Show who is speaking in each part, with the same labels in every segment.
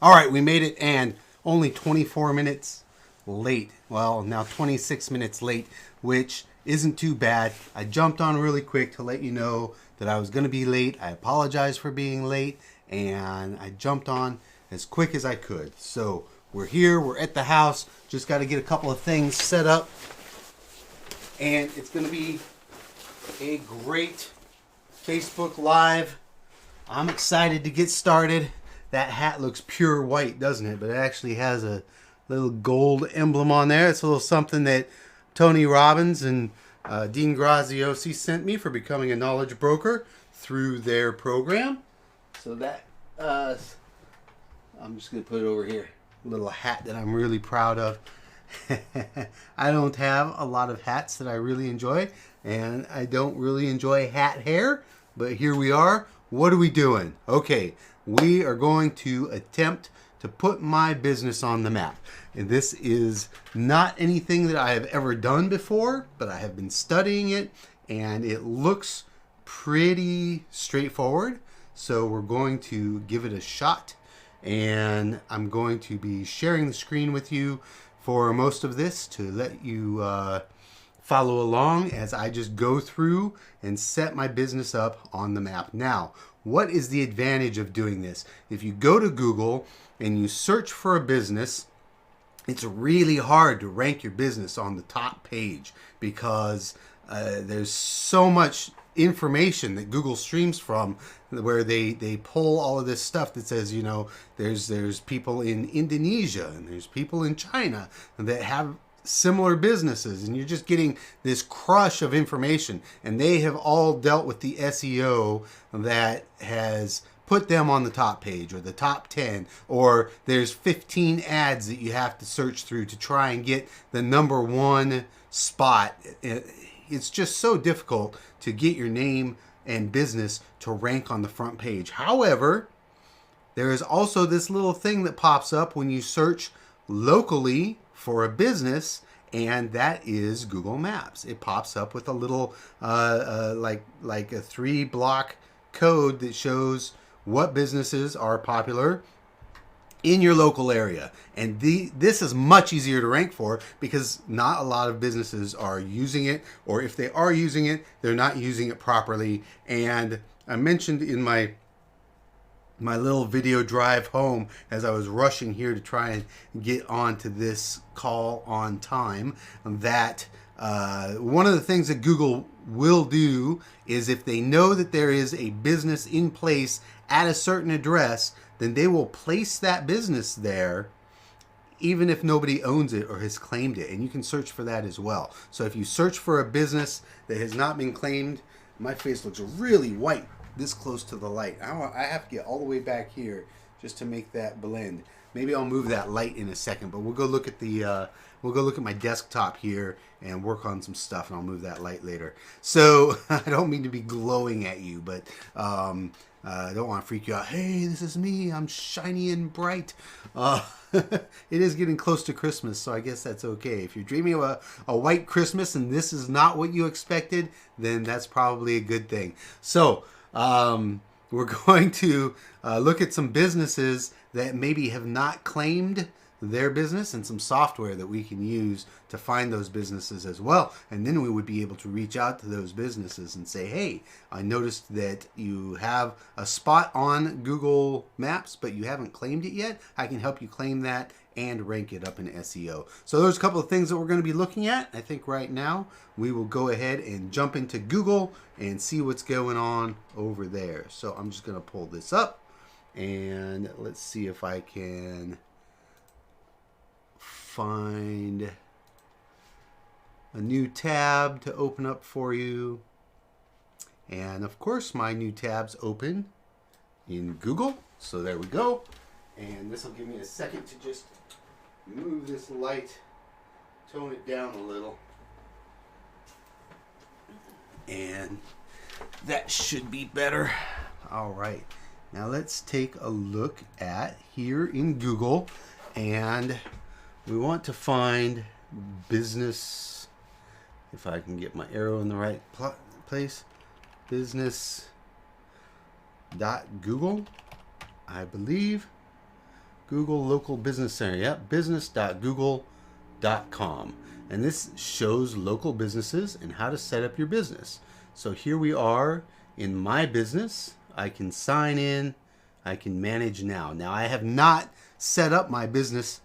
Speaker 1: All right, we made it, and only 24 minutes late. Well, now 26 minutes late, which isn't too bad. I jumped on really quick to let you know that I was going to be late. I apologize for being late, and I jumped on as quick as I could. So we're here, we're at the house, just got to get a couple of things set up, and it's going to be a great Facebook Live. I'm excited to get started. That hat looks pure white, doesn't it? But it actually has a little gold emblem on there. It's a little something that Tony Robbins and Dean Graziosi sent me for becoming a knowledge broker through their program. So that, I'm just going to put it over here. A little hat that I'm really proud of. I don't have a lot of hats that I really enjoy, and I don't really enjoy hat hair, but here we are. What are we doing? Okay, we are going to attempt to put my business on the map. And this is not anything that I have ever done before, but I have been studying it, and it looks pretty straightforward. So we're going to give it a shot, and I'm going to be sharing the screen with you for most of this to let you follow along as I just go through and set my business up on the map. Now, what is the advantage of doing this? If you go to Google and you search for a business, it's really hard to rank your business on the top page because there's so much information that Google streams from, where they pull all of this stuff that says, you know, there's people in Indonesia and there's people in China that have similar businesses, and you're just getting this crush of information, and they have all dealt with the SEO that has put them on the top page or the top 10, or there's 15 ads that you have to search through to try and get the number one spot. It's just so difficult to get your name and business to rank on the front page. However, there is also this little thing that pops up when you search locally for a business, and that is Google Maps. It pops up with a little like a 3-block code that shows what businesses are popular in your local area. And this is much easier to rank for because not a lot of businesses are using it, or if they are using it, they're not using it properly. And I mentioned in my little video drive home as I was rushing here to try and get onto this call on time that one of the things that Google will do is, if they know that there is a business in place at a certain address, then they will place that business there even if nobody owns it or has claimed it. And you can search for that as well. So if you search for a business that has not been claimed, my face looks really white this close to the light. I have to get all the way back here just to make that blend. Maybe I'll move that light in a second, but we'll go look at my desktop here and work on some stuff, and I'll move that light later. So I don't mean to be glowing at you, but I don't want to freak you out. Hey, this is me. I'm shiny and bright. It is getting close to Christmas, so I guess that's okay. If you're dreaming of a white Christmas and this is not what you expected, then that's probably a good thing. So we're going to look at some businesses that maybe have not claimed their business, and some software that we can use to find those businesses as well. And then we would be able to reach out to those businesses and say, hey, I noticed that you have a spot on Google Maps, but you haven't claimed it yet. I can help you claim that and rank it up in SEO. So there's a couple of things that we're going to be looking at. I think right now we will go ahead and jump into Google and see what's going on over there. So I'm just going to pull this up, and let's see if I can find a new tab to open up for you. And of course my new tab's open in Google, so there we go. And this will give me a second to just move this light, tone it down a little, and that should be better. All right, now let's take a look at here in Google, and we want to find business, if I can get my arrow in the right place, business.google, I believe. Google Local Business Center. Yep, business.google.com. And this shows local businesses and how to set up your business. So here we are in my business. I can sign in. I can manage now. Now I have not set up my business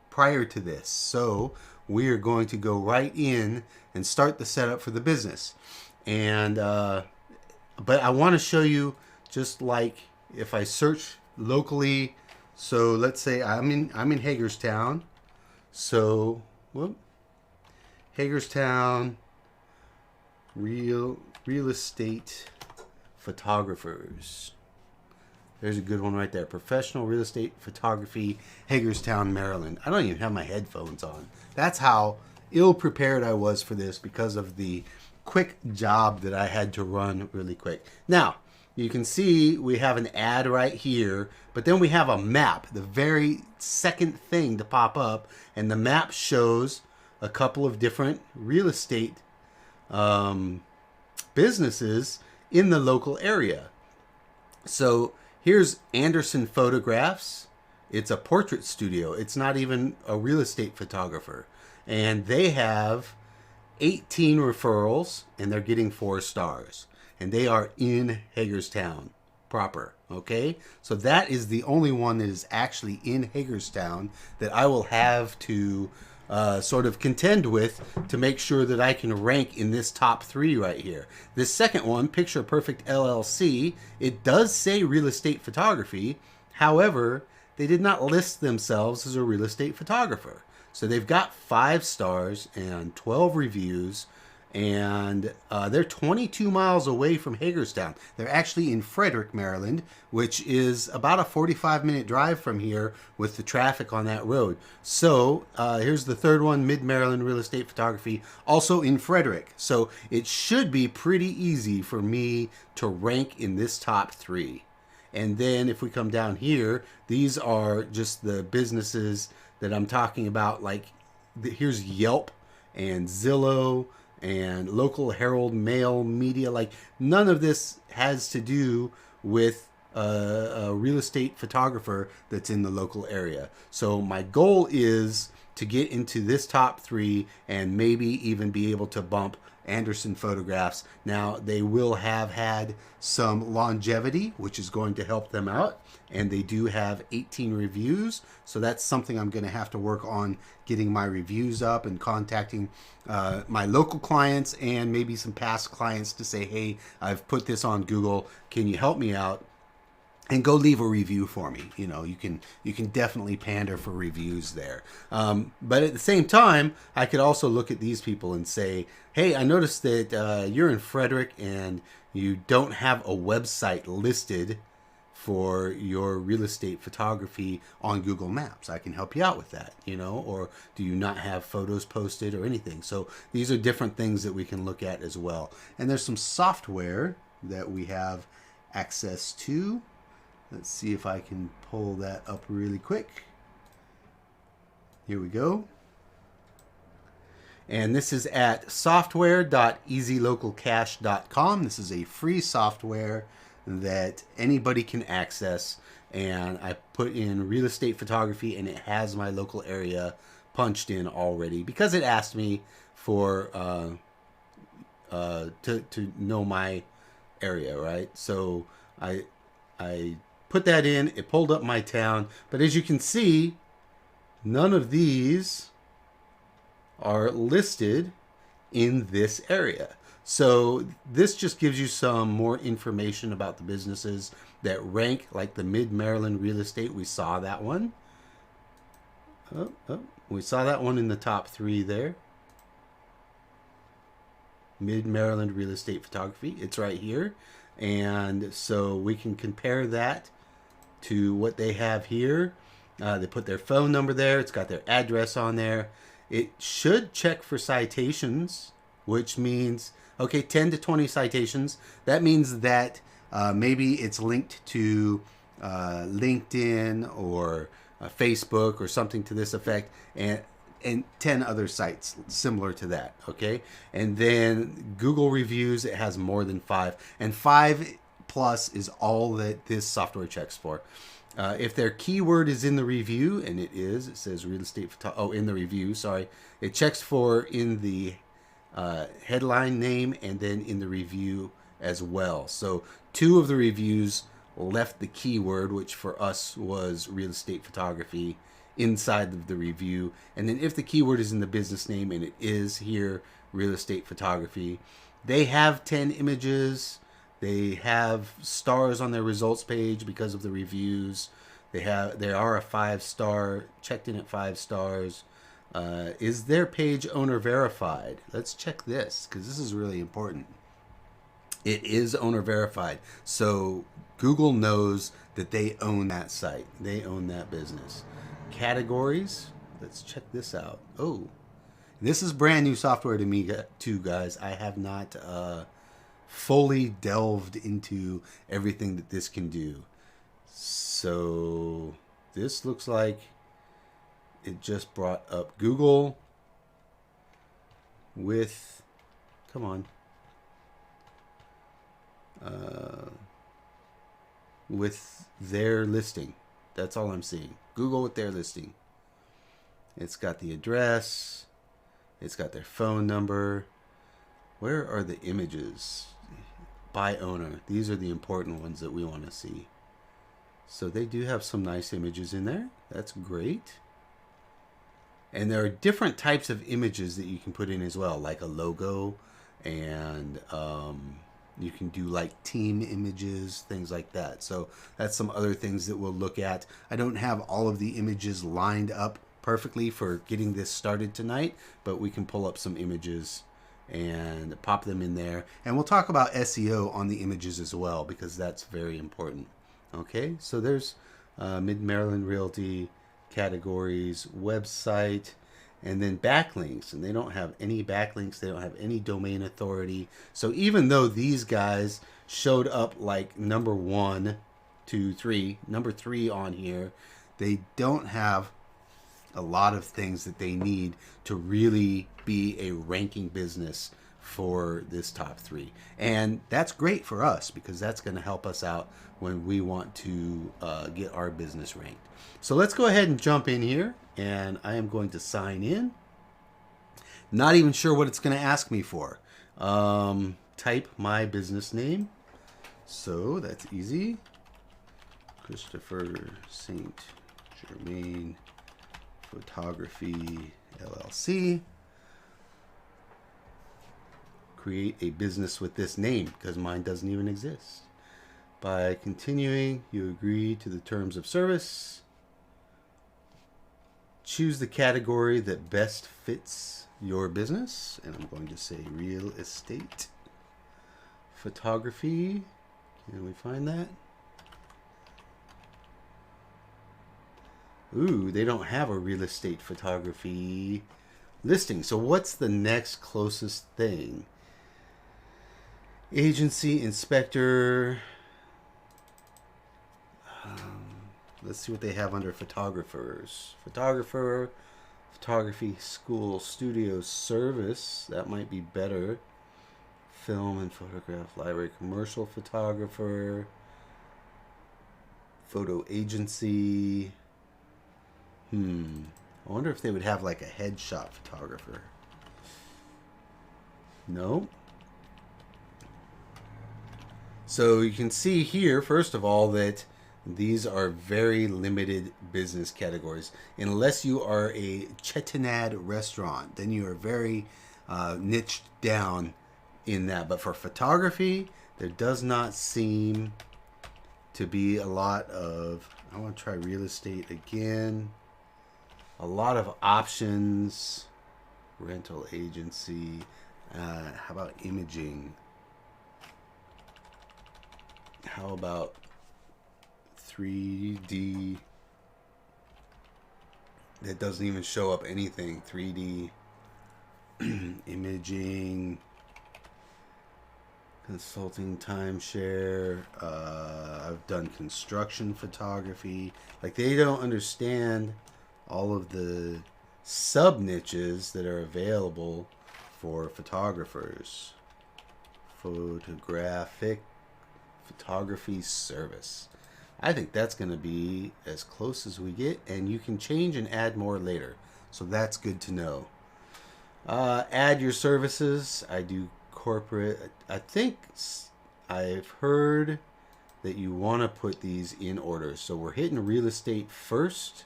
Speaker 1: prior to this. So we are going to go right in and start the setup for the business. And but I want to show you, just like if I search locally. So let's say I'm in Hagerstown. So Hagerstown real estate photographers. There's a good one right there. Professional real estate photography, Hagerstown, Maryland. I don't even have my headphones on. That's how ill prepared I was for this, because of the quick job that I had to run really quick. Now, you can see we have an ad right here, but then we have a map, the very second thing to pop up, and the map shows a couple of different real estate businesses in the local area. So here's Anderson Photographs. It's a portrait studio. It's not even a real estate photographer. And they have 18 referrals, and they're getting 4 stars. And they are in Hagerstown proper. Okay, so that is the only one that is actually in Hagerstown that I will have to sort of contend with to make sure that I can rank in this top 3 right here. This second one, Picture Perfect LLC, it does say real estate photography. However, they did not list themselves as a real estate photographer. So they've got 5 stars and 12 reviews, and they're 22 miles away from Hagerstown. They're actually in Frederick, Maryland, which is about a 45-minute drive from here with the traffic on that road. So here's the third one, Mid-Maryland Real Estate Photography, also in Frederick. So it should be pretty easy for me to rank in this top 3. And then if we come down here, these are just the businesses that I'm talking about. Like here's Yelp and Zillow and Local Herald Mail Media. Like none of this has to do with a real estate photographer that's in the local area. So my goal is to get into this top 3 and maybe even be able to bump Anderson Photographs. Now they will have had some longevity, which is going to help them out, and they do have 18 reviews, so that's something I'm going to have to work on, getting my reviews up and contacting my local clients and maybe some past clients to say, hey, I've put this on Google, can you help me out? And go leave a review for me. You know, you can definitely pander for reviews there. But at the same time, I could also look at these people and say, hey, I noticed that you're in Frederick and you don't have a website listed for your real estate photography on Google Maps. I can help you out with that, you know, or do you not have photos posted or anything? So these are different things that we can look at as well. And there's some software that we have access to. Let's see if I can pull that up really quick. Here we go. And this is at software.easylocalcash.com. This is a free software that anybody can access. And I put in real estate photography, and it has my local area punched in already because it asked me for to know my area, right? So I put that in, it pulled up my town, but as you can see, none of these are listed in this area. So this just gives you some more information about the businesses that rank, like the Mid-Maryland Real Estate. We saw that one. We saw that one in the top 3 there. Mid-Maryland Real Estate Photography. It's right here. And so we can compare that to what they have here. They put their phone number there. It's got their address on there. It should check for citations, which means, okay, 10 to 20 citations. That means that maybe it's linked to LinkedIn or Facebook or something to this effect, and 10 other sites similar to that, okay? And then Google reviews, it has more than 5. And 5 plus is all that this software checks for. If their keyword is in the review, and it is, it says real estate in the review, sorry. It checks for in the headline name and then in the review as well. So 2 of the reviews left the keyword, which for us was real estate photography, inside of the review. And then if the keyword is in the business name, and it is here, real estate photography, they have 10 images. They have stars on their results page because of the reviews. They are a 5-star, checked in at 5 stars. Is their page owner verified? Let's check this because this is really important. It is owner verified. So Google knows that they own that site. They own that business. Categories. Let's check this out. Oh, this is brand new software to me too, guys. I have not fully delved into everything that this can do. So this looks like it just brought up Google with, come on, with their listing. That's all I'm seeing. Google with their listing. It's got the address. It's got their phone number. Where are the images? By owner. These are the important ones that we want to see. So they do have some nice images in there. That's great. And there are different types of images that you can put in as well, like a logo, and you can do like team images, things like that. So that's some other things that we'll look at. I don't have all of the images lined up perfectly for getting this started tonight, but we can pull up some images and pop them in there. And we'll talk about SEO on the images as well, because that's very important. Okay, so there's Mid-Maryland Realty, categories, website, and then backlinks. And they don't have any backlinks. They don't have any domain authority. So even though these guys showed up like number 1, 2, 3, number 3 on here, they don't have a lot of things that they need to really be a ranking business for this top 3. And that's great for us because that's going to help us out when we want to get our business ranked. So let's go ahead and jump in here, and I am going to sign in. Not even sure what it's going to ask me for. Type my business name. So that's easy. Christopher St. Germain Photography LLC. Create a business with this name because mine doesn't even exist. By continuing, you agree to the terms of service. Choose the category that best fits your business, and I'm going to say real estate photography. Can we find that? Ooh, they don't have a real estate photography listing. So what's the next closest thing? Agency, inspector. Let's see what they have under photographers. Photographer, photography school, studio service. That might be better. Film and photograph library, commercial photographer, photo agency. I wonder if they would have like a headshot photographer. No. So you can see here, first of all, that these are very limited business categories. Unless you are a Chettinad restaurant, then you are very niched down in that. But for photography, there does not seem to be a lot of... I want to try real estate again. A lot of options. Rental agency. How about imaging? How about 3D? That doesn't even show up anything. 3D imaging, consulting, timeshare. I've done construction photography. Like, they don't understand all of the sub niches that are available for photographers. Photographic photography service. I think that's going to be as close as we get, and you can change and add more later. So that's good to know. Add your services. I do corporate. I think I've heard that you want to put these in order. So we're hitting real estate first.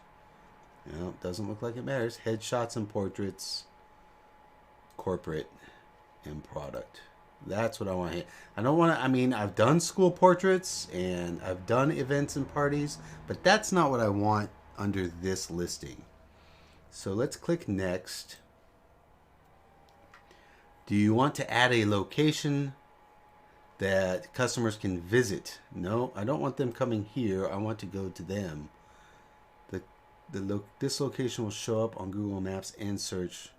Speaker 1: No, doesn't look like it matters. Headshots and portraits, corporate, and product. That's what I want to hit. I don't want to, I mean, I've done school portraits and I've done events and parties, but that's not what I want under this listing. So let's click next. Do you want to add a location that customers can visit? No, I don't want them coming here. I want to go to them. This location will show up on Google Maps and search.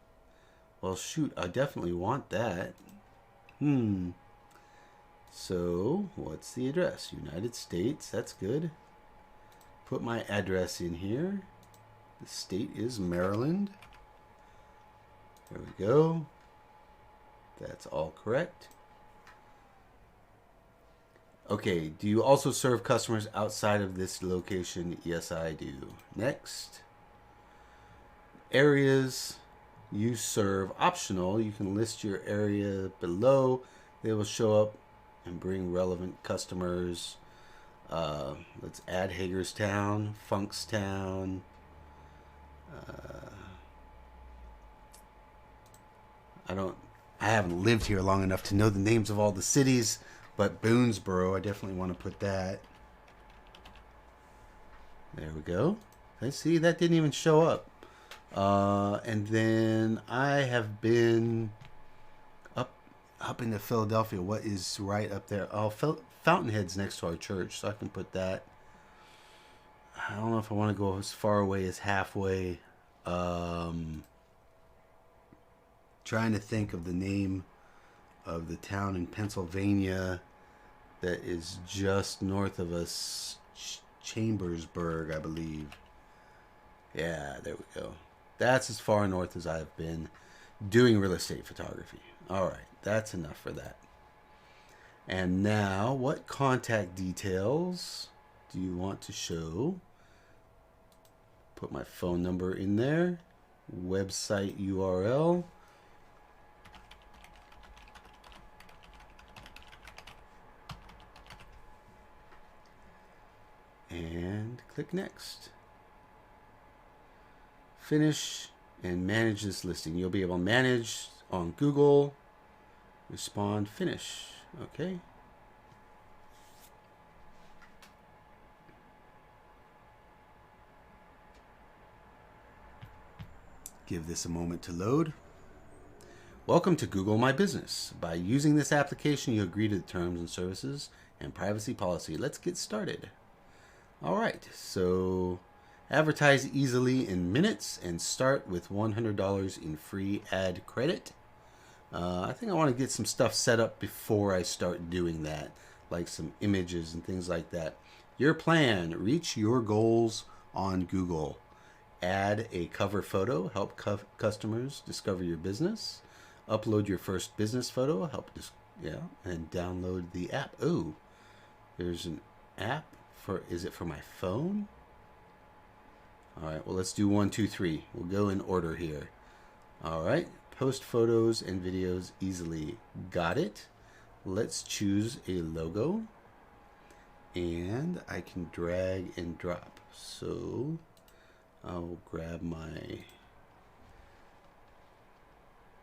Speaker 1: Well, shoot, I definitely want that. So, what's the address? United States, that's good. Put my address in here. The state is Maryland. There we go. That's all correct. Okay, do you also serve customers outside of this location? Yes, I do. Next. Areas you serve, optional. You can list your area below. They will show up and bring relevant customers. Let's add Hagerstown, Funkstown. I haven't lived here long enough to know the names of all the cities, but Boonesboro, I definitely want to put that. There we go. I see that didn't even show up. And then I have been up into Philadelphia. What is right up there? Oh, Fountainhead's next to our church, so I can put that. I don't know if I want to go as far away as halfway. Trying to think of the name of the town in Pennsylvania that is just north of us. Chambersburg, I believe. Yeah, there we go. That's as far north as I've been doing real estate photography. All right, that's enough for that. And now, what contact details do you want to show? Put my phone number in there. Website URL. And click next. Finish and manage this listing. You'll be able to manage on Google. Respond, finish. Okay. Give this a moment to load. Welcome to Google My Business. By using this application, you agree to the terms and services and privacy policy. Let's get started. All right, so advertise easily in minutes and start with $100 in free ad credit. I think I want to get some stuff set up before I start doing that, like some images and things like that. Your plan, reach your goals on Google. Add a cover photo, help customers discover your business. Upload your first business photo, and download the app. Oh, there's an app. Is it for my phone? All right, well, let's do 1, 2, 3. We'll go in order here. All right, post photos and videos easily. Got it. Let's choose a logo, and I can drag and drop. So I'll grab my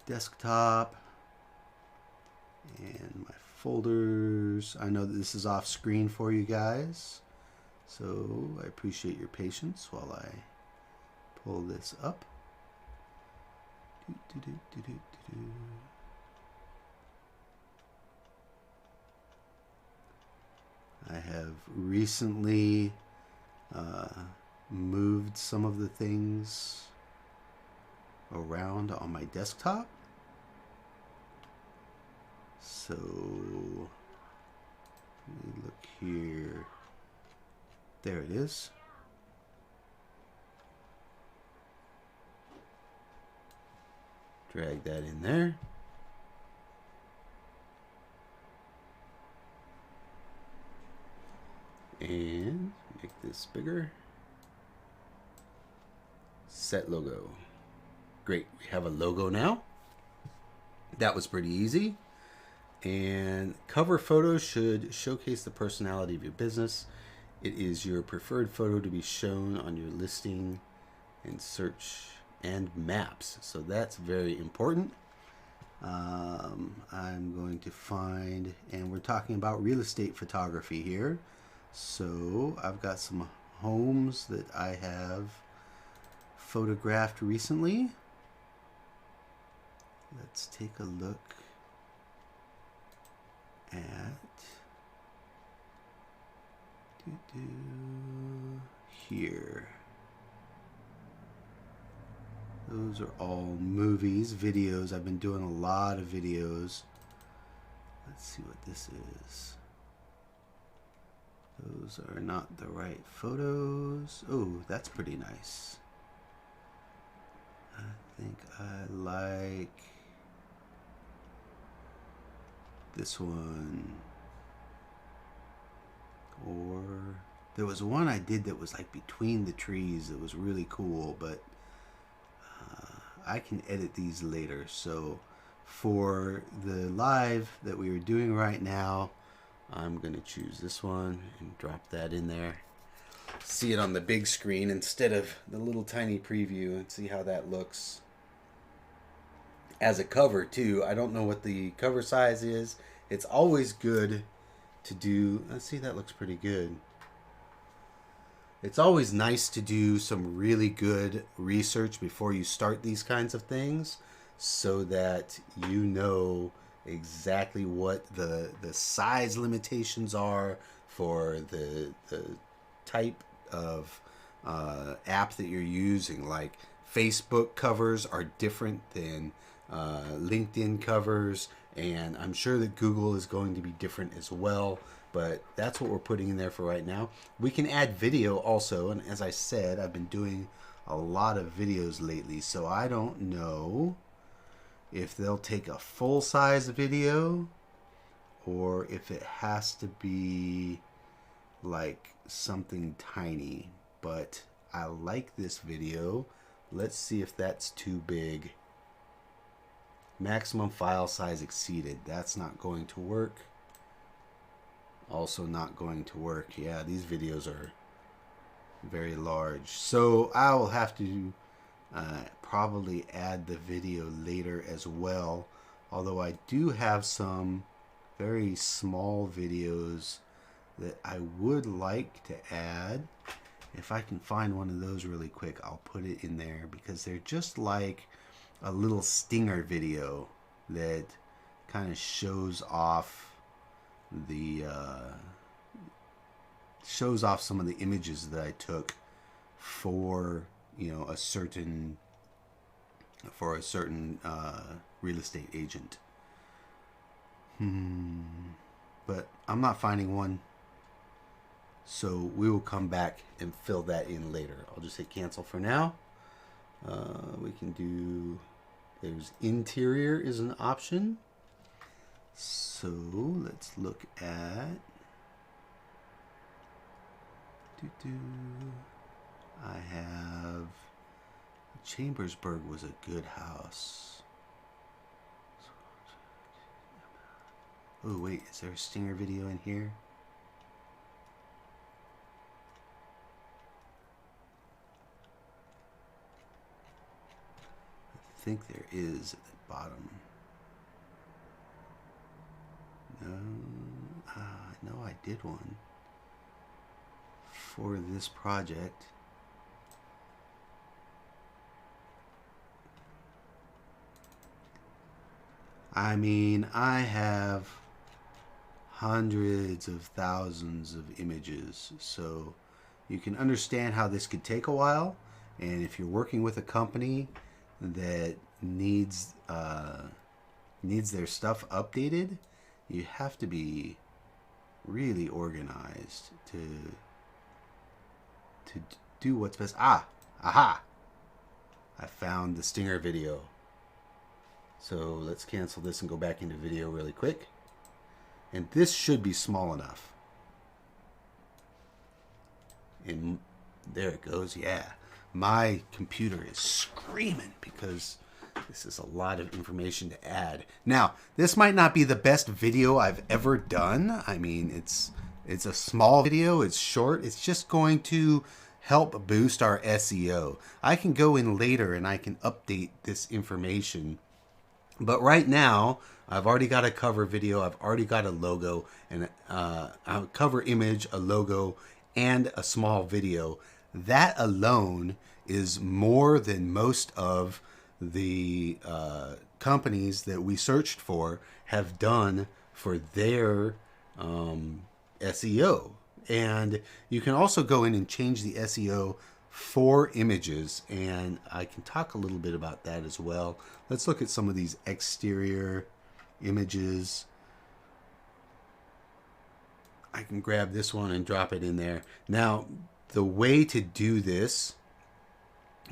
Speaker 1: desktop and my folders. I know that this is off screen for you guys, so I appreciate your patience while I pull this up. I have recently moved some of the things around on my desktop. So let me look here. There it is. Drag that in there. And Make this bigger. Set logo. Great, we have a logo now. That was pretty easy. And cover photos should showcase the personality of your business. It is your preferred photo to be shown on your listing and search and maps. So that's very important. I'm going to find, and we're talking about real estate photography here. So I've got some homes that I have photographed recently. Let's take a look at here. Those are all movies, videos. I've been doing a lot of videos. Let's see what this is. Those are not the right photos. Oh, that's pretty nice. I think I like this one. Or there was one I did that was like between the trees that was really cool, but I can edit these later. So for the live that we were doing right now, I'm going to choose this one and drop that in there. See it on the big screen instead of the little tiny preview, and see how that looks as a cover too. I don't know what the cover size is. It's always good to do. Let's see, that looks pretty good. It's always nice to do some really good research before you start these kinds of things, so that you know exactly what the size limitations are for the type of app that you're using. Like Facebook covers are different than LinkedIn covers, and I'm sure that Google is going to be different as well. But that's what we're putting in there for right now. We can add video also, and as I said, I've been doing a lot of videos lately, so I don't know if they'll take a full-size video or if it has to be like something tiny. But I like this video. Let's see if that's too big. Maximum file size exceeded. That's not going to work. Also not going to work. Yeah, these videos are very large. So I will have to probably add the video later as well. Although I do have some very small videos that I would like to add. If I can find one of those really quick, I'll put it in there, because they're just like a little stinger video that kind of shows off some of the images that I took for, you know, a certain real estate agent. But I'm not finding one, so we will come back and fill that in later. I'll just hit cancel for now. We can do, there's interior is an option. So let's look at I have Chambersburg was a good house. Oh wait, is there a stinger video in here? I think there is at the bottom. No, I did one for this project. I mean, I have hundreds of thousands of images, so you can understand how this could take a while. And if you're working with a company that needs their stuff updated, you have to be really organized to do what's best. Aha! I found the stinger video. So let's cancel this and go back into video really quick. And this should be small enough. And there it goes. Yeah, my computer is screaming because this is a lot of information to add. Now, this might not be the best video I've ever done. I mean, it's a small video, it's short, it's just going to help boost our SEO. I can go in later and I can update this information. But right now, I've already got a cover video, I've already got a logo, and a cover image, a logo, and a small video. That alone is more than most of the companies that we searched for have done for their SEO. And you can also go in and change the SEO for images, and I can talk a little bit about that as well. Let's look at some of these exterior images. I can grab this one and drop it in there. Now, the way to do this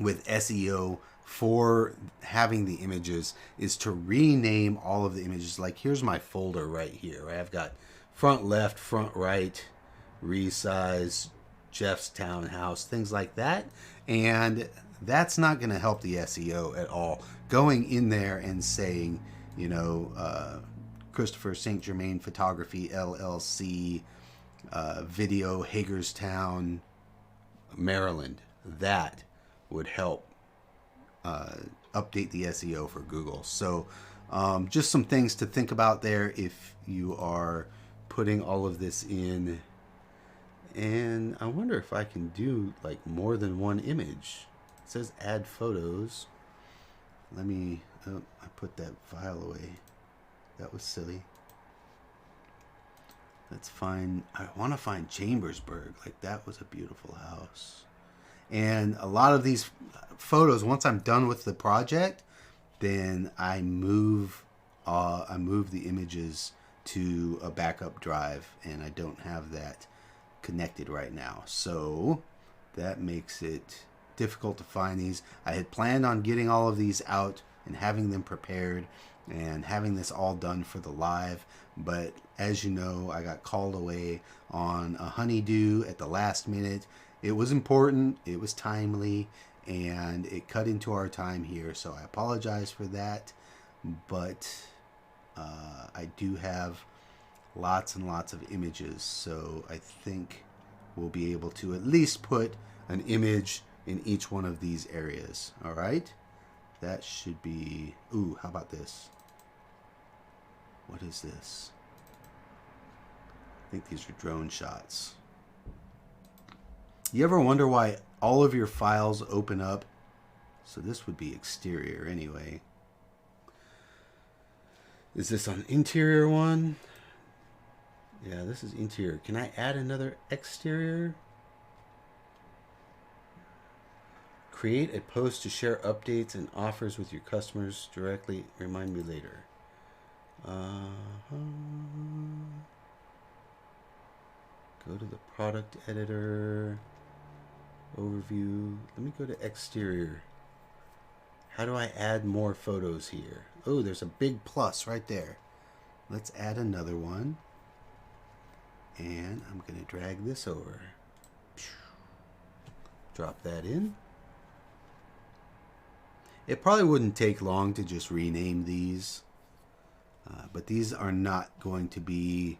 Speaker 1: with SEO for having the images is to rename all of the images. Like, here's my folder right here. I've got front left, front right, resize, Jeff's townhouse, things like that. And that's not going to help the SEO at all. Going in there and saying, you know, Christopher St. Germain Photography LLC, video, Hagerstown, Maryland, that would help update the SEO for Google. So just some things to think about there if you are putting all of this in. And I wonder if I can do like more than one image. It says add photos. Let me, oh, I put that file away. That was silly. Let's find, I want to find Chambersburg. Like, that was a beautiful house. And a lot of these photos, once I'm done with the project, then I move the images to a backup drive, and I don't have that connected right now. So that makes it difficult to find these. I had planned on getting all of these out and having them prepared and having this all done for the live, but as you know, I got called away on a honeydew at the last minute. It was important, it was timely, and it cut into our time here, so I apologize for that. But I do have lots and lots of images, so I think we'll be able to at least put an image in each one of these areas. All right, that should be, ooh, how about this? What is this? I think these are drone shots. You ever wonder why all of your files open up? So this would be exterior anyway. Is this an interior one? Yeah, this is interior. Can I add another exterior? Create a post to share updates and offers with your customers directly. Remind me later. Go to the product editor. Overview. Let me go to exterior. How do I add more photos here? Oh, there's a big plus right there. Let's add another one. And I'm going to drag this over. Drop that in. It probably wouldn't take long to just rename these. But these are not going to be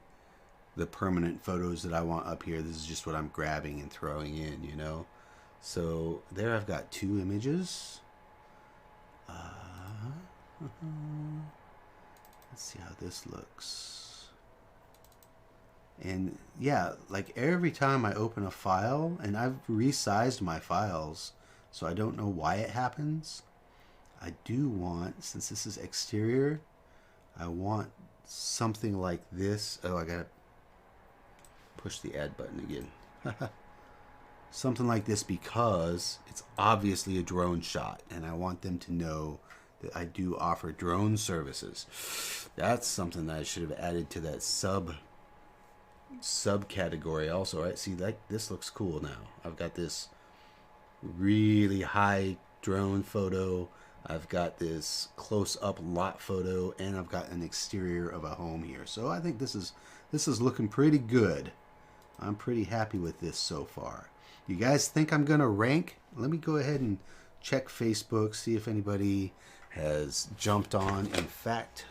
Speaker 1: the permanent photos that I want up here. This is just what I'm grabbing and throwing in, you know. So there I've got two images. Let's see how this looks. And yeah, like every time I open a file, and I've resized my files, so I don't know why it happens. I do want, since this is exterior, I want something like this. Oh, I gotta push the add button again. Something like this, because it's obviously a drone shot, and I want them to know that I do offer drone services. That's something that I should have added to that subcategory also, right? See, like, this looks cool now. I've got this really high drone photo. I've got this close-up lot photo, and I've got an exterior of a home here. So I think this is looking pretty good. I'm pretty happy with this so far. You guys think I'm going to rank? Let me go ahead and check Facebook, see if anybody has jumped on. In fact,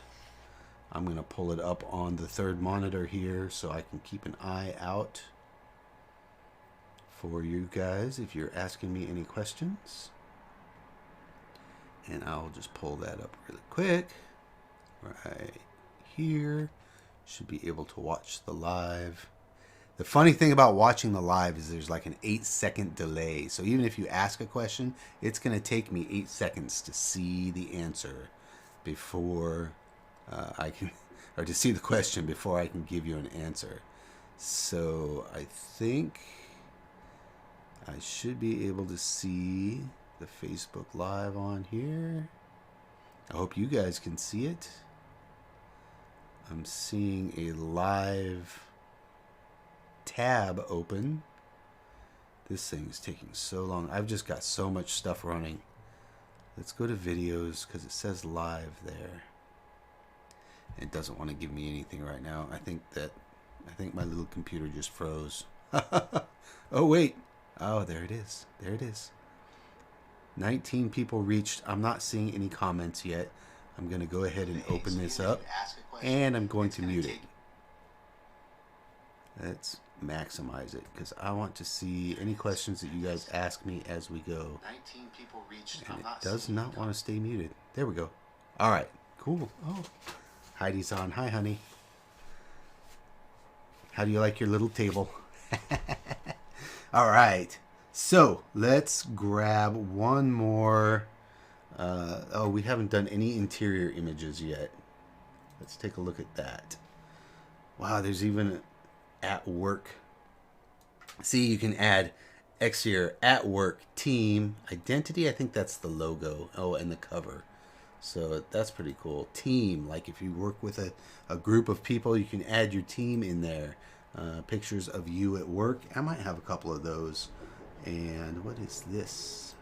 Speaker 1: I'm going to pull it up on the third monitor here so I can keep an eye out for you guys if you're asking me any questions. And I'll just pull that up really quick. Right here. Should be able to watch the live. The funny thing about watching the live is there's like an 8-second delay. So even if you ask a question, it's going to take me 8 seconds to see the answer before I can, or to see the question before I can give you an answer. So I think I should be able to see the Facebook Live on here. I hope you guys can see it. I'm seeing a live tab open. This thing is taking so long. I've just got so much stuff running. Let's go to videos because it says live there. It doesn't want to give me anything right now. I think my little computer just froze. Oh wait. Oh, there it is. There it is. 19 people reached. I'm not seeing any comments yet. I'm going to go ahead and open this up, and I'm going to mute it. Let's maximize it because I want to see any questions that you guys ask me as we go. 19 people reached. And it does not want to stay muted. There we go. All right. Cool. Oh, Heidi's on. Hi, honey. How do you like your little table? All right. So let's grab one more. Oh, we haven't done any interior images yet. Let's take a look at that. Wow, there's even at work. See, you can add exterior, at work, team, identity. I think that's the logo. Oh, and the cover. So that's pretty cool. Team, like if you work with a group of people, you can add your team in there. Pictures of you at work. I might have a couple of those. And what is this?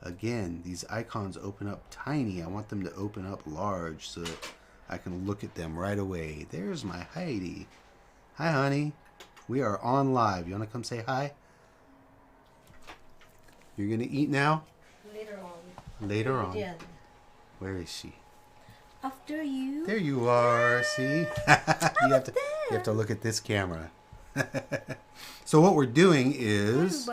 Speaker 1: Again, these icons open up tiny. I want them to open up large so that I can look at them right away. There's my Heidi. Hi, honey. We are on live. You want to come say hi? You're going to eat now?
Speaker 2: Later on.
Speaker 1: Later on. Where is she?
Speaker 2: After you.
Speaker 1: There you are. See? you have to look at this camera. So what we're doing is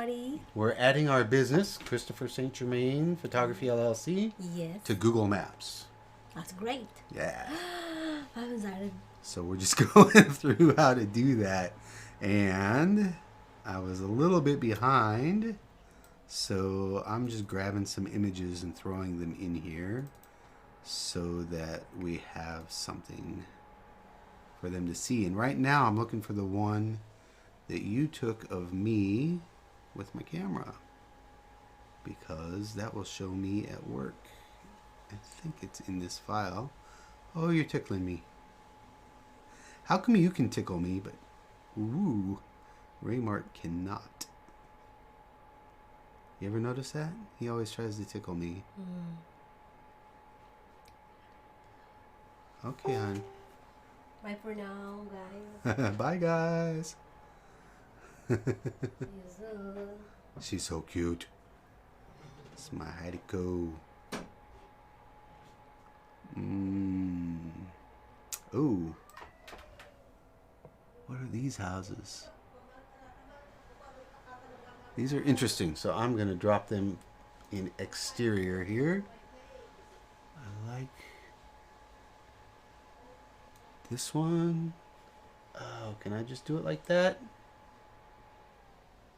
Speaker 1: we're adding our business, Christopher St. Germain Photography LLC,
Speaker 2: yes,
Speaker 1: to Google Maps.
Speaker 2: That's great.
Speaker 1: Yeah.
Speaker 2: I'm excited.
Speaker 1: So we're just going through how to do that. And I was a little bit behind. So I'm just grabbing some images and throwing them in here so that we have something for them to see. And right now I'm looking for the one that you took of me with my camera, because that will show me at work. I think it's in this file. Oh, you're tickling me. How come you can tickle me, but ooh, Raymart cannot? You ever notice that? He always tries to tickle me. Okay, hon.
Speaker 2: Bye for now, guys.
Speaker 1: Bye, guys. She's so cute. It's my Heidiko. Ooh. What are these houses? These are interesting, so I'm going to drop them in exterior here. I like this one. Oh, can I just do it like that?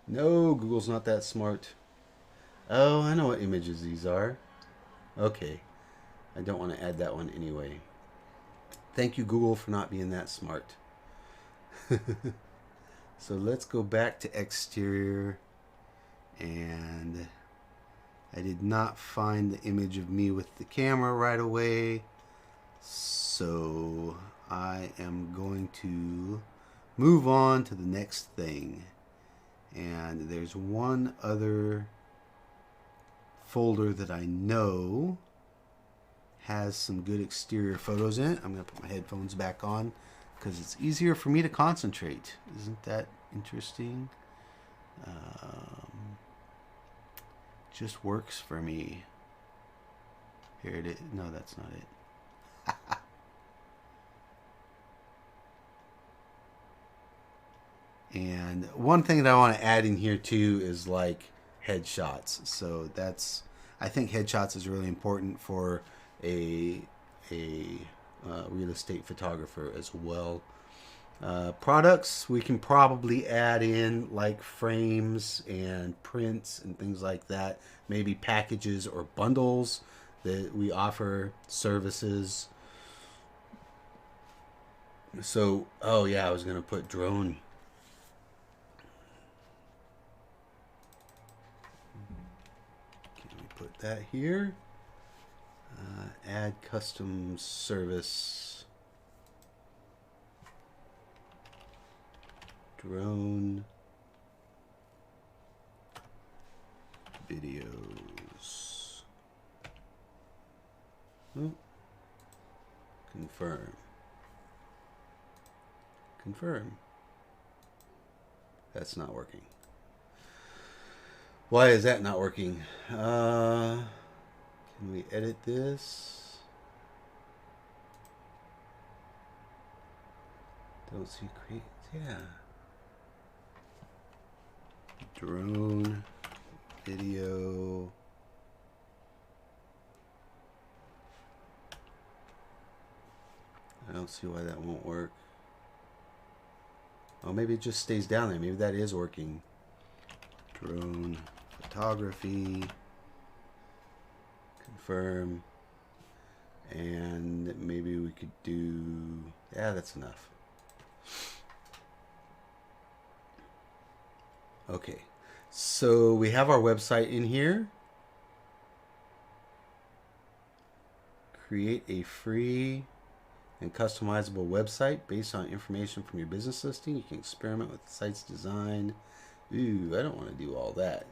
Speaker 1: No, Google's not that smart. Oh, I know what images these are. Okay. I don't want to add that one anyway. Thank you, Google, for not being that smart. So let's go back to exterior. And I did not find the image of me with the camera right away. So I am going to move on to the next thing. And there's one other folder that I know has some good exterior photos in it. I'm going to put my headphones back on because it's easier for me to concentrate. Isn't that interesting? Just works for me. Here it is. No, that's not it. And one thing that I want to add in here too is like headshots. So that's, I think headshots is really important for a real estate photographer as well. Products, we can probably add in like frames and prints and things like that. Maybe packages or bundles that we offer services. So, oh yeah, I was going to put drone. Can we put that here? Add custom service. Drone videos. Oh. Confirm. Confirm. That's not working. Why is that not working? Can we edit this? Don't see create. Yeah. Drone video. I don't see why that won't work. Oh, maybe it just stays down there. Maybe that is working. Drone photography. Confirm. And maybe we could do... Yeah, that's enough. Okay. So we have our website in here. Create a free and customizable website based on information from your business listing. You can experiment with the site's design. Ooh, I don't want to do all that.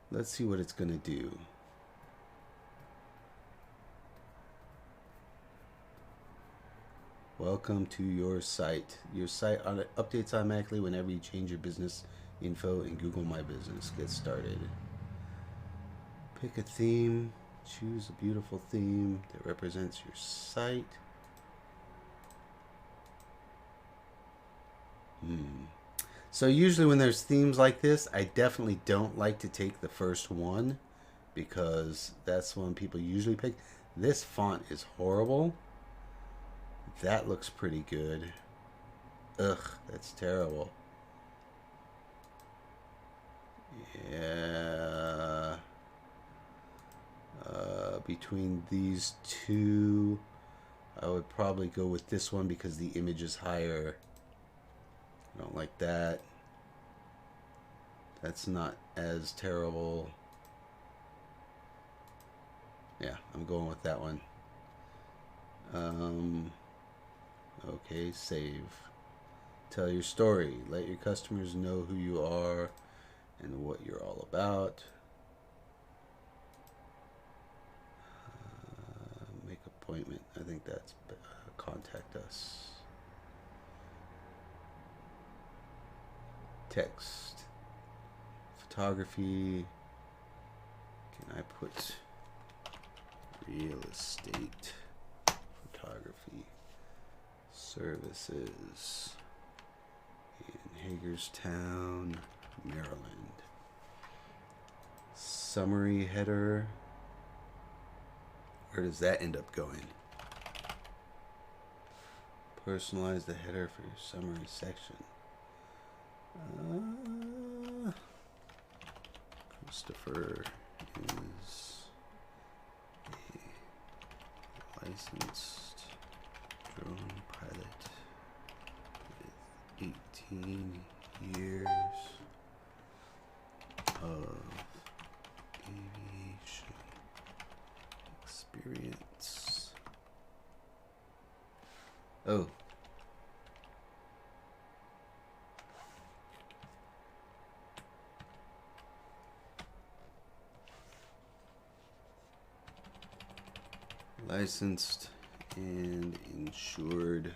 Speaker 1: Let's see what it's going to do. Welcome to your site. Your site updates automatically whenever you change your business info in Google My Business. Get started. Pick a theme. Choose a beautiful theme that represents your site. So usually when there's themes like this, I definitely don't like to take the first one because that's one people usually pick. This font is horrible. That looks pretty good. Ugh, that's terrible. Yeah. Between these two, I would probably go with this one because the image is higher. I don't like that. That's not as terrible. Yeah, I'm going with that one. Okay, save. Tell your story. Let your customers know who you are and what you're all about. Make appointment. I think that's contact us. Text. Photography. Can I put real estate photography services in Hagerstown, Maryland? Summary header. Where does that end up going? Personalize the header for your summary section. Christopher is a licensed drone pilot with 18 years of aviation experience. Oh. Licensed and insured.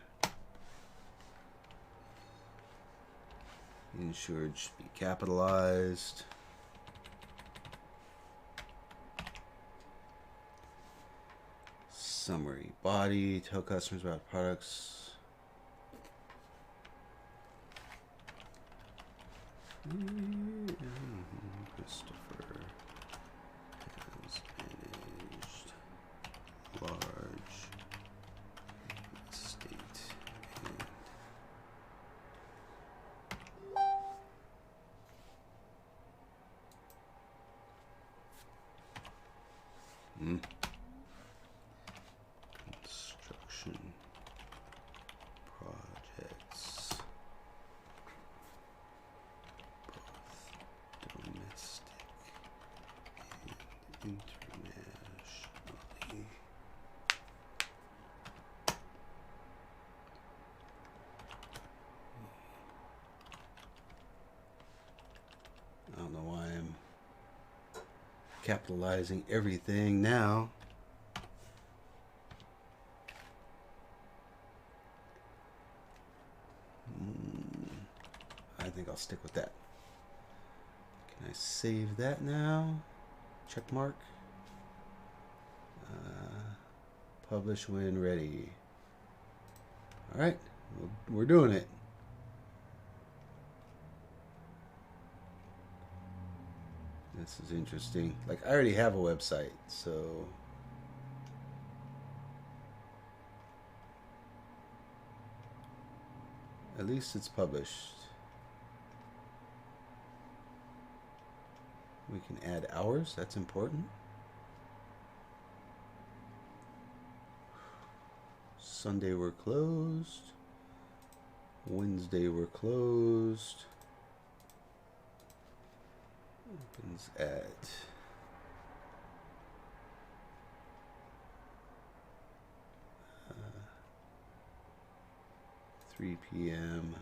Speaker 1: Insured should be capitalized. Summary body. Tell customers about products. Christopher has managed large estate and construction projects, both domestic and internationally. I don't know why I'm capitalizing everything now. I think I'll stick with that. Can I save that now? Check mark. Publish when ready. All right, we're doing it. This is interesting. Like, I already have a website, so at least it's published. We can add hours, that's important. Sunday we're closed. Wednesday we're closed. Opens at 3 p.m.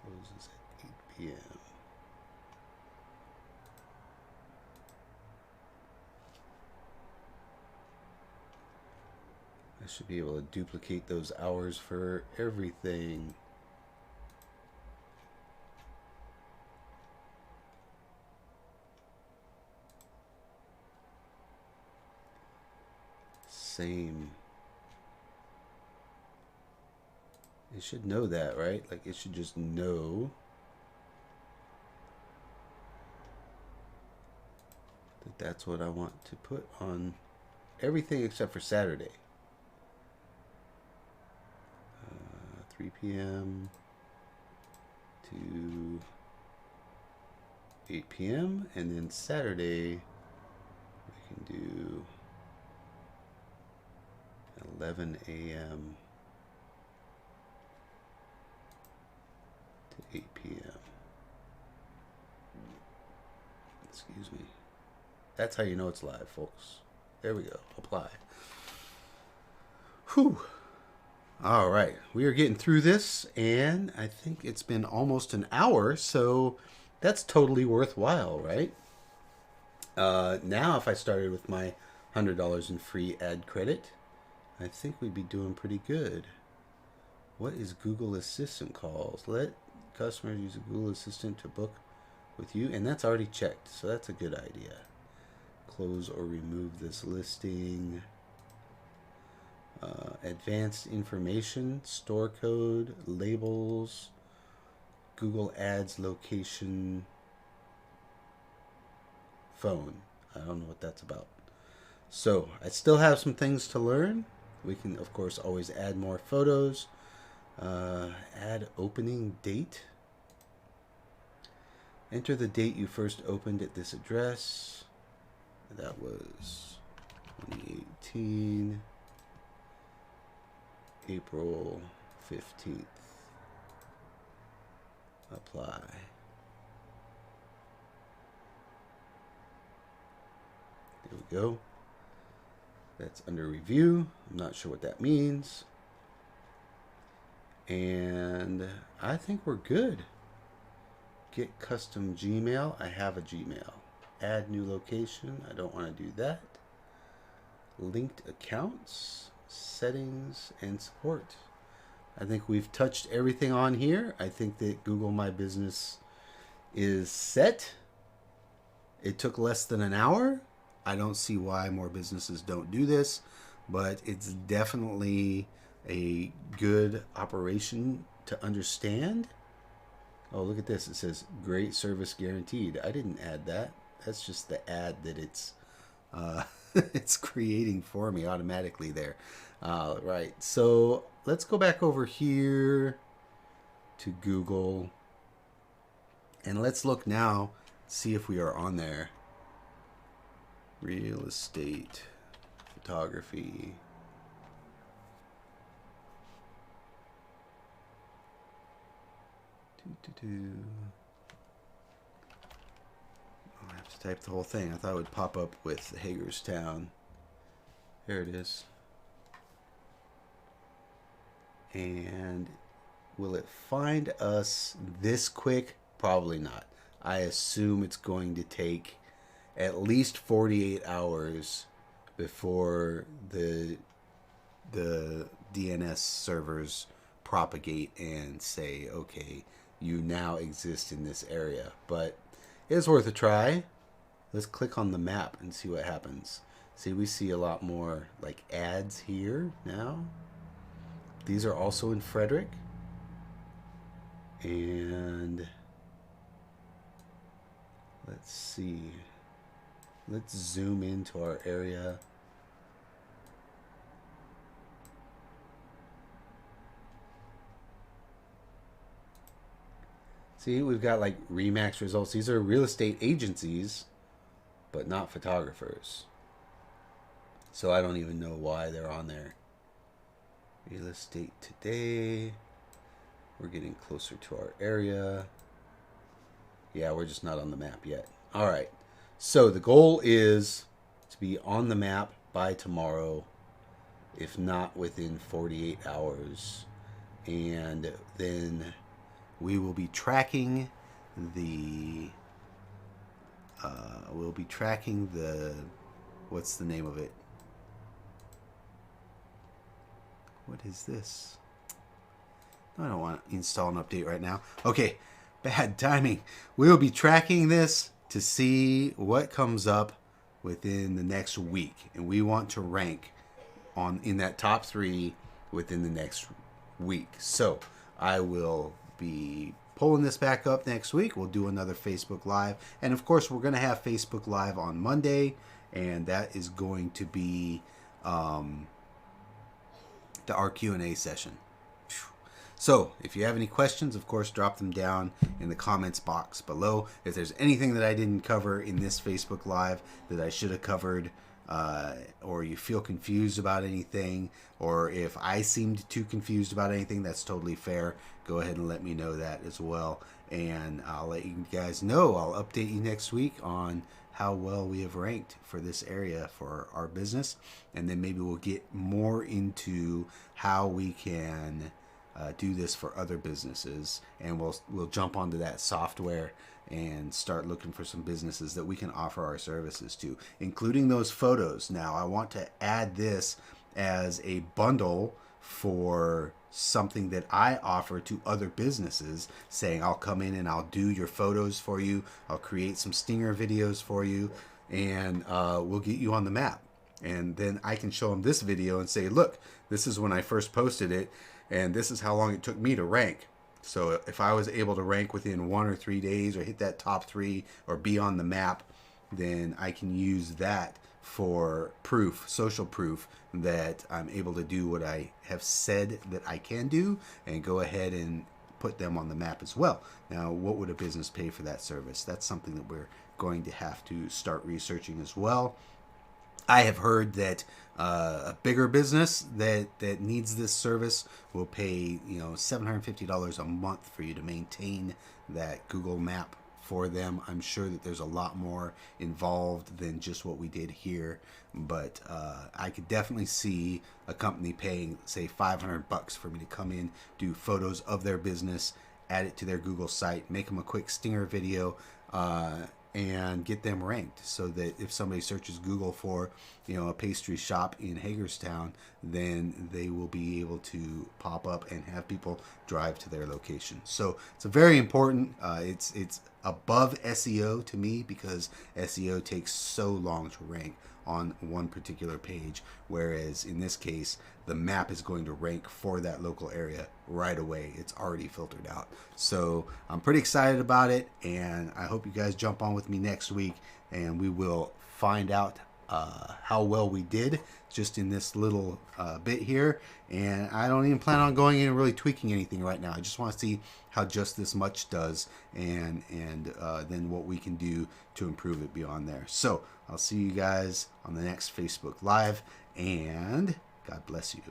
Speaker 1: Closes at 8 p.m. I should be able to duplicate those hours for everything. Same. It should know that, right? Like, it should just know that that's what I want to put on everything except for Saturday. 3 p.m. to 8 p.m. and then Saturday we can do 11 a.m. to 8 p.m. Excuse me. That's how you know it's live, folks. There we go. Apply. Whew. All right. We are getting through this, and I think it's been almost an hour, so that's totally worthwhile, right? Now, if I started with my $100 in free ad credit, I think we'd be doing pretty good. What is Google Assistant calls? Let customers use a Google Assistant to book with you, and that's already checked, so that's a good idea. Close or remove this listing. Advanced information, store code, labels, Google Ads location, phone. I don't know what that's about. So I still have some things to learn. We can, of course, always add more photos. Add opening date. Enter the date you first opened at this address. That was 2018, April 15th. Apply. There we go. That's under review. I'm not sure what that means. And I think we're good. Get custom Gmail. I have a Gmail. Add new location. I don't want to do that. Linked accounts. settings, and support. I think we've touched everything on here. I think that Google My Business is set. It took less than an hour. I don't see why more businesses don't do this, but it's definitely a good operation to understand. Oh, look at this. It says great service guaranteed. I didn't add that. That's just the ad that it's it's creating for me automatically there. Right. So let's go back over here to Google. And let's look now, see if we are on there. Real estate, photography. Oh, I have to type the whole thing. I thought it would pop up with Hagerstown. Here it is. And will it find us this quick? Probably not. I assume it's going to take at least 48 hours before the DNS servers propagate and say, okay, you now exist in this area. But it's worth a try. Let's click on the map and see what happens. See, we see a lot more like ads here now. These are also in Frederick. And let's see. Let's zoom into our area. See, we've got like Remax results. These are real estate agencies, but not photographers. So I don't even know why they're on there. Real estate today. We're getting closer to our area. Yeah, we're just not on the map yet. All right. So the goal is to be on the map by tomorrow, if not within 48 hours. And then we will be tracking the what's the name of it? What is this? I don't want to install an update right now. Okay, bad timing. We'll be tracking this to see what comes up within the next week, and we want to rank in that top 3 within the next week. So I will be pulling this back up next week. We'll do another Facebook Live, and of course we're going to have Facebook Live on Monday, and that is going to be our Q&A session. So, if you have any questions, of course, drop them down in the comments box below. If there's anything that I didn't cover in this Facebook Live that I should have covered, or you feel confused about anything, or if I seemed too confused about anything, that's totally fair. Go ahead and let me know that as well. And I'll let you guys know. I'll update you next week on how well we have ranked for this area for our business. And then maybe we'll get more into how we can do this for other businesses, and we'll jump onto that software and start looking for some businesses that we can offer our services to, including those photos. Now, I want to add this as a bundle for something that I offer to other businesses, saying I'll come in and I'll do your photos for you, I'll create some stinger videos for you, and we'll get you on the map. And then I can show them this video and say, look, this is when I first posted it, and this is how long it took me to rank. So if I was able to rank within 1 or 3 days, or hit that top 3, or be on the map, then I can use that for proof, social proof, that I'm able to do what I have said that I can do, and go ahead and put them on the map as well. Now, what would a business pay for that service? That's something that we're going to have to start researching as well. I have heard that a bigger business that needs this service will pay $750 a month for you to maintain that Google map for them. I'm sure that there's a lot more involved than just what we did here, but I could definitely see a company paying, say, $500 for me to come in, do photos of their business, add it to their Google site, make them a quick stinger video, and get them ranked so that if somebody searches Google for, a pastry shop in Hagerstown, then they will be able to pop up and have people drive to their location. So it's a very important. It's above SEO to me because SEO takes so long to rank on one particular page, whereas in this case the map is going to rank for that local area right away. It's already filtered out. So I'm pretty excited about it, and I hope you guys jump on with me next week and we will find out how well we did just in this little bit here. And I don't even plan on going in and really tweaking anything right now. I just want to see how just this much does, and then what we can do to improve it beyond there. So I'll see you guys on the next Facebook Live, and God bless you.